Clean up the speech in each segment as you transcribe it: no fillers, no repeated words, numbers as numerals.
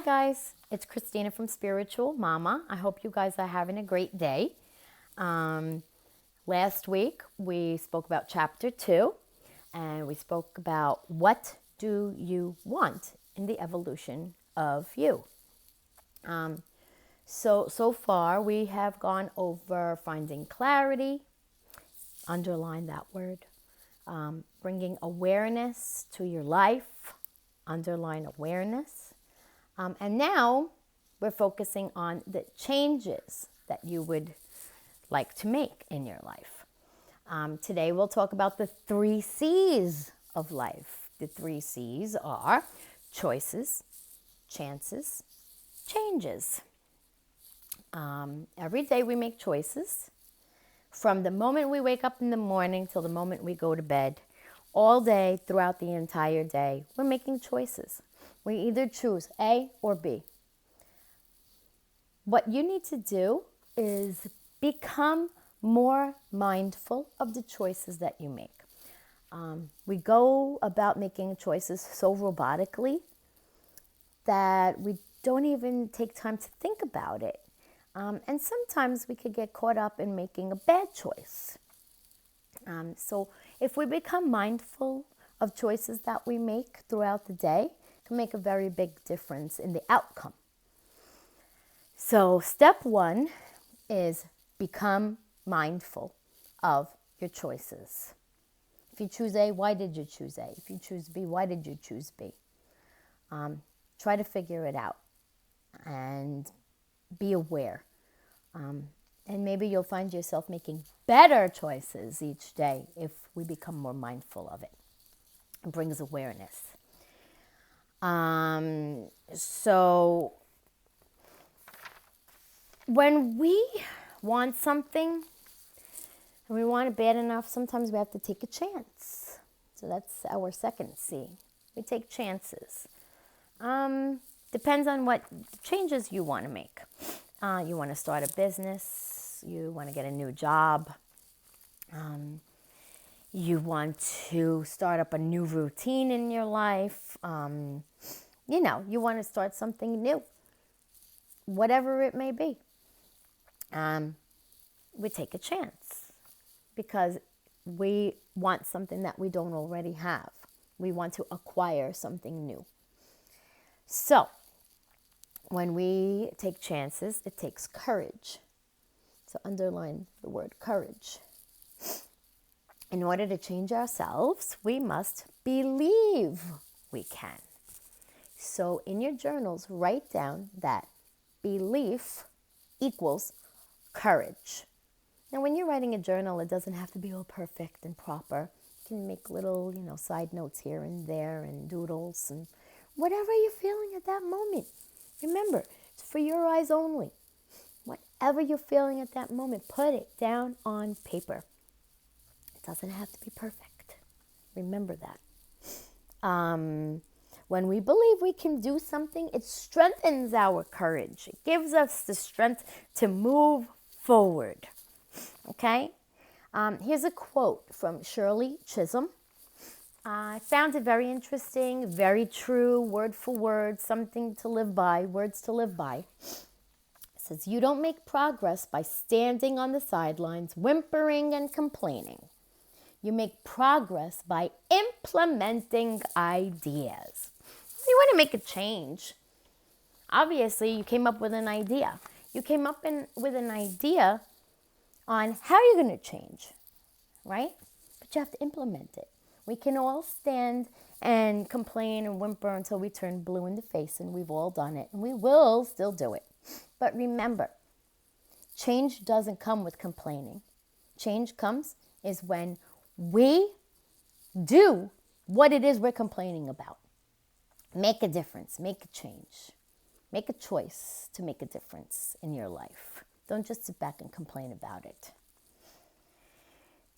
Guys, it's Christina from Spiritual Mama. I hope you guys are having a great day. Um, Last week we spoke about chapter 2 and we spoke about what do you want in the evolution of you. So far we have gone over finding clarity, underline that word, bringing awareness to your life, underline awareness. And now we're focusing on the changes that you would like to make in your life. Today we'll talk about the 3 C's of life. The 3 C's are choices, chances, changes. Every day we make choices. From the moment we wake up in the morning till the moment we go to bed, all day throughout the entire day, we're making choices. We either choose A or B. What you need to do is become more mindful of the choices that you make. We go about making choices so robotically that we don't even take time to think about it. And sometimes we could get caught up in making a bad choice. So if we become mindful of choices that we make throughout the day, it can make a very big difference in the outcome. So step 1 is become mindful of your choices. If you choose A, why did you choose A? If you choose B, why did you choose B? Try to figure it out and be aware. And maybe you'll find yourself making better choices each day if we become more mindful of it. It brings awareness. So when we want something and we want it bad enough, sometimes we have to take a chance. So that's our second C. We take chances. Depends on what changes you want to make. You want to start a business. You want to get a new job. You want to start up a new routine in your life. You want to start something new. Whatever it may be. We take a chance because we want something that we don't already have. We want to acquire something new. So, when we take chances, it takes courage. So underline the word courage. In order to change ourselves, we must believe we can. So in your journals, write down that belief equals courage. Now, when you're writing a journal, it doesn't have to be all perfect and proper. You can make little, side notes here and there and doodles and whatever you're feeling at that moment. Remember, it's for your eyes only. Whatever you're feeling at that moment, put it down on paper. It doesn't have to be perfect. Remember that. When we believe we can do something, it strengthens our courage. It gives us the strength to move forward. Okay? Here's a quote from Shirley Chisholm. I found it very interesting, very true, word for word, something to live by, words to live by. It says, you don't make progress by standing on the sidelines, whimpering and complaining. You make progress by implementing ideas. You want to make a change. Obviously, you came up with an idea. You came up with an idea on how you're going to change, right? But you have to implement it. We can all stand and complain and whimper until we turn blue in the face, and we've all done it, and we will still do it. But remember, change doesn't come with complaining. Change comes is when we do what it is we're complaining about. Make a difference, make a change. Make a choice to make a difference in your life. Don't just sit back and complain about it.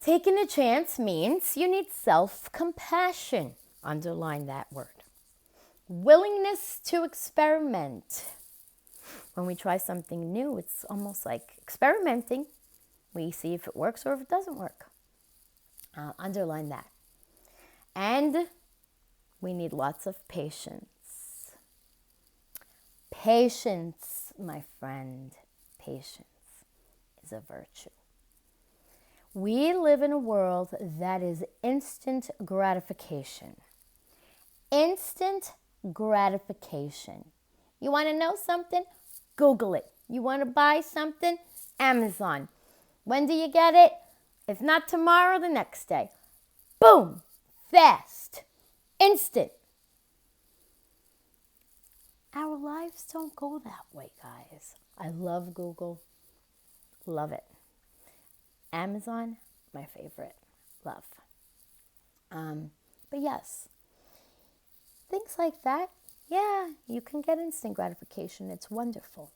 Taking a chance means you need self-compassion. Underline that word. Willingness to experiment. When we try something new, it's almost like experimenting. We see if it works or if it doesn't work. Underline that. And we need lots of patience. Patience, my friend, patience is a virtue. We live in a world that is instant gratification. Instant gratification. You want to know something? Google it. You want to buy something? Amazon. When do you get it? If not tomorrow, the next day. Boom. Fast. Instant. Our lives don't go that way, guys. I love Google. Love it. Amazon, my favorite. Love. But yes, things like that, yeah, you can get instant gratification. It's wonderful.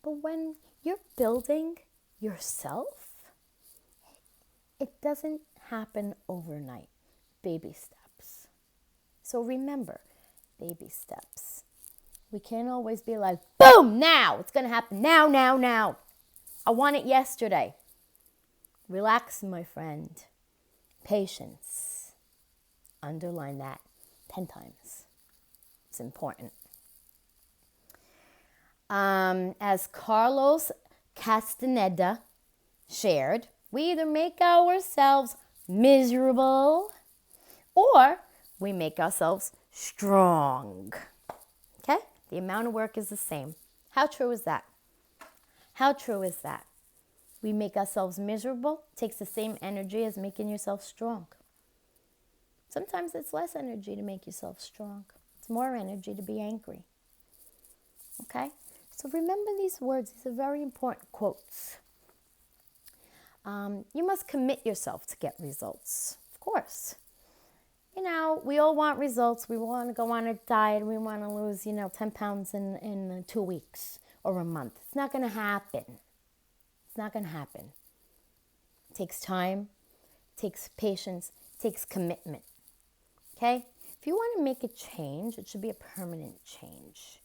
But when you're building yourself, it doesn't happen overnight. Baby steps. So remember, baby steps. We can't always be like, boom, now. It's going to happen now, now, now. I want it yesterday. Relax, my friend. Patience. Underline that 10 times. It's important. As Carlos Castaneda shared, we either make ourselves miserable or we make ourselves strong. Okay? The amount of work is the same. How true is that? How true is that? We make ourselves miserable, takes the same energy as making yourself strong. Sometimes it's less energy to make yourself strong. It's more energy to be angry. Okay? So remember these words. These are very important quotes. You must commit yourself to get results. Of course. You know, we all want results. We want to go on a diet. We want to lose, 10 pounds in 2 weeks or a month. It's not going to happen. It's not going to happen. It takes time, it takes patience, it takes commitment. Okay? If you want to make a change, it should be a permanent change.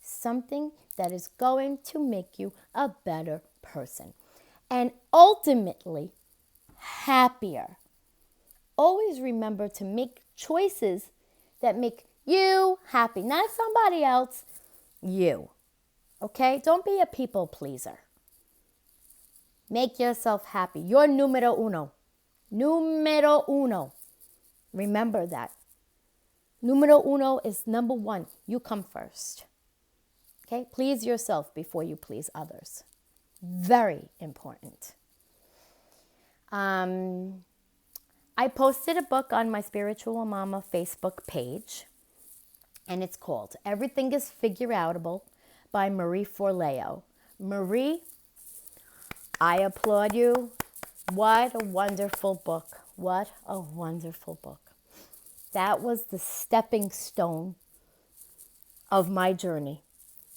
Something that is going to make you a better person. And ultimately, happier. Always remember to make choices that make you happy. Not somebody else, you. Okay? Don't be a people pleaser. Make yourself happy. You're numero uno. Numero uno. Remember that. Numero uno is number one. You come first. Okay? Please yourself before you please others. Very important. I posted a book on my Spiritual Mama Facebook page, and it's called Everything is Figureoutable by Marie Forleo. Marie, I applaud you. What a wonderful book. What a wonderful book. That was the stepping stone of my journey.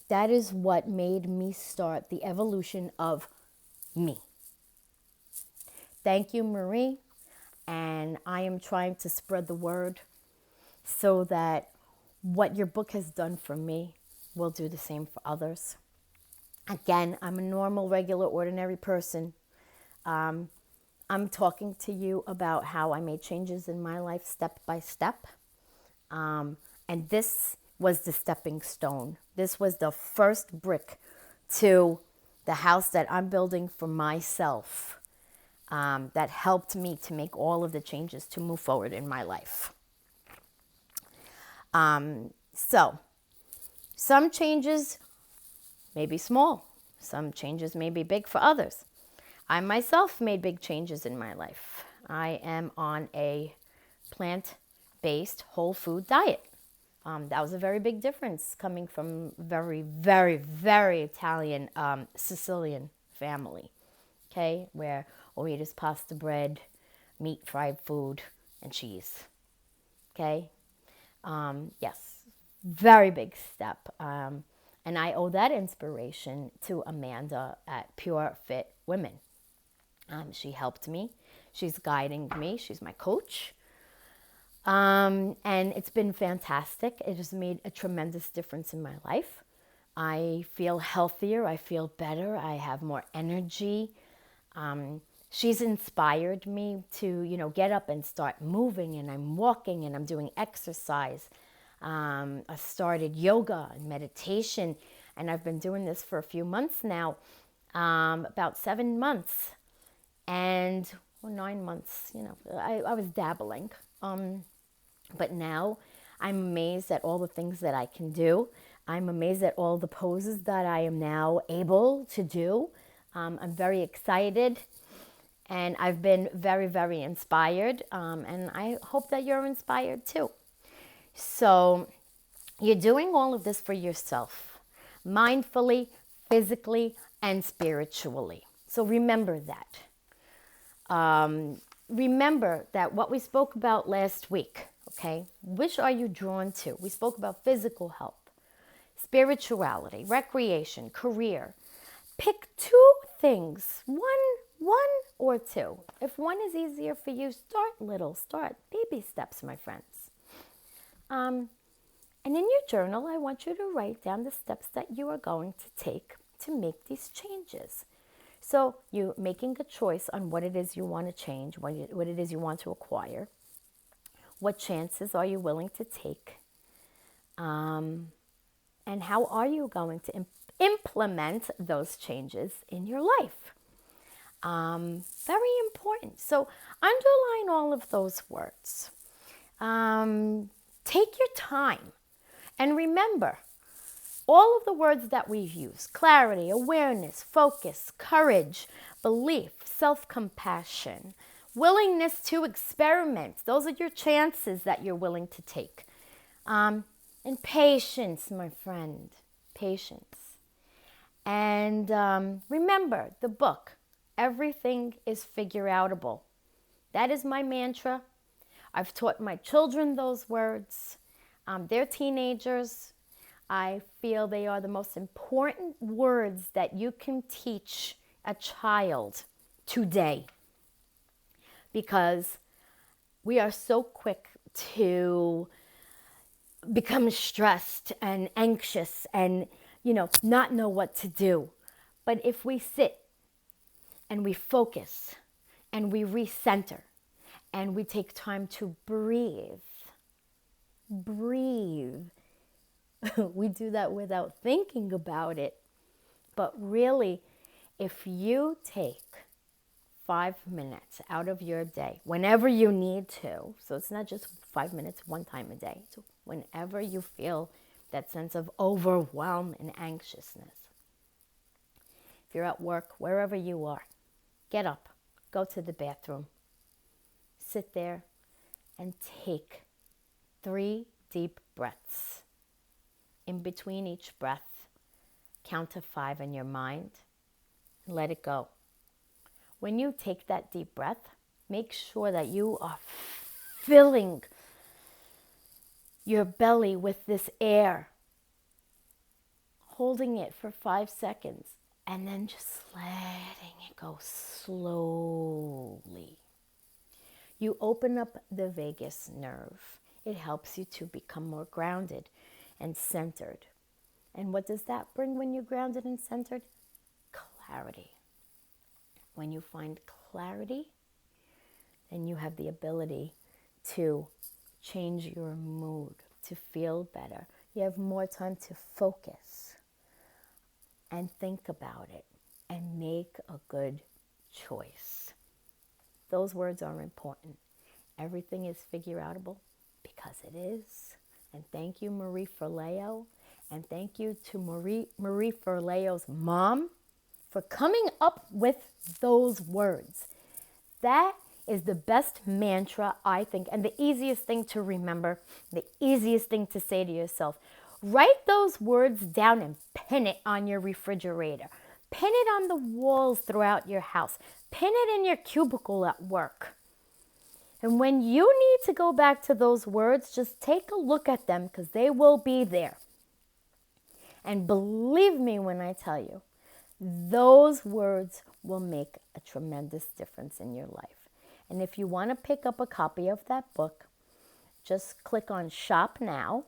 That is what made me start the evolution of me. Thank you, Marie. And I am trying to spread the word so that what your book has done for me will do the same for others. Again, I'm a normal, regular, ordinary person. I'm talking to you about how I made changes in my life step by step. And this was the stepping stone. This was the first brick to the house that I'm building for myself. That helped me to make all of the changes to move forward in my life. So, some changes may be small. Some changes may be big for others. I myself made big changes in my life. I am on a plant-based whole food diet. That was a very big difference coming from very, very, very Italian Sicilian family. Okay, where all we eat is pasta, bread, meat, fried food, and cheese. Okay? Yes, very big step. And I owe that inspiration to Amanda at Pure Fit Women. She helped me. She's guiding me. She's my coach. And it's been fantastic. It has made a tremendous difference in my life. I feel healthier. I feel better. I have more energy. She's inspired me to, get up and start moving, and I'm walking and I'm doing exercise. I started yoga and meditation, and I've been doing this for a few months now, about 7 months, and or 9 months. I was dabbling, but now I'm amazed at all the things that I can do. I'm amazed at all the poses that I am now able to do. I'm very excited, and I've been very, very inspired, and I hope that you're inspired too. So you're doing all of this for yourself, mindfully, physically, and spiritually. So remember that. Remember that what we spoke about last week, okay? Which are you drawn to? We spoke about physical health, spirituality, recreation, career. Pick 2 things, one or 2. If one is easier for you, start little, start baby steps, my friends. And in your journal, I want you to write down the steps that you are going to take to make these changes. So you're making a choice on what it is you want to change, what it is you want to acquire. What chances are you willing to take? And how are you going to implement those changes in your life? Very important. So underline all of those words. Take your time. And remember, all of the words that we've used: clarity, awareness, focus, courage, belief, self-compassion, willingness to experiment. Those are your chances that you're willing to take. And patience, my friend, patience. And remember the book, Everything is Figure-Outable. That is my mantra. I've taught my children those words. They're teenagers. I feel they are the most important words that you can teach a child today, because we are so quick to become stressed and anxious and, not know what to do. But if we sit and we focus and we recenter and we take time to breathe, we do that without thinking about it. But really, if you take 5 minutes out of your day, whenever you need to, so it's not just 5 minutes one time a day, so whenever you feel that sense of overwhelm and anxiousness, if you're at work, wherever you are, get up, go to the bathroom, sit there, and take 3 deep breaths. In between each breath, count to 5 in your mind and let it go. When you take that deep breath, make sure that you are filling your belly with this air, holding it for 5 seconds, and then just letting it go slowly. You open up the vagus nerve. It helps you to become more grounded and centered. And what does that bring when you're grounded and centered? Clarity. When you find clarity, then you have the ability to change your mood, to feel better. You have more time to focus and think about it and make a good choice. Those words are important. Everything is figure-outable because it is. And thank you, Marie Forleo. And thank you to Marie Forleo's mom for coming up with those words. That is the best mantra, I think, and the easiest thing to remember, the easiest thing to say to yourself. Write those words down and pin it on your refrigerator. Pin it on the walls throughout your house. Pin it in your cubicle at work. And when you need to go back to those words, just take a look at them because they will be there. And believe me when I tell you, those words will make a tremendous difference in your life. And if you want to pick up a copy of that book, just click on Shop Now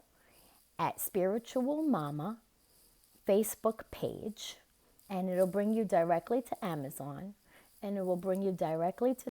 at Spiritual Mama Facebook page, and it'll bring you directly to Amazon, and it will bring you directly to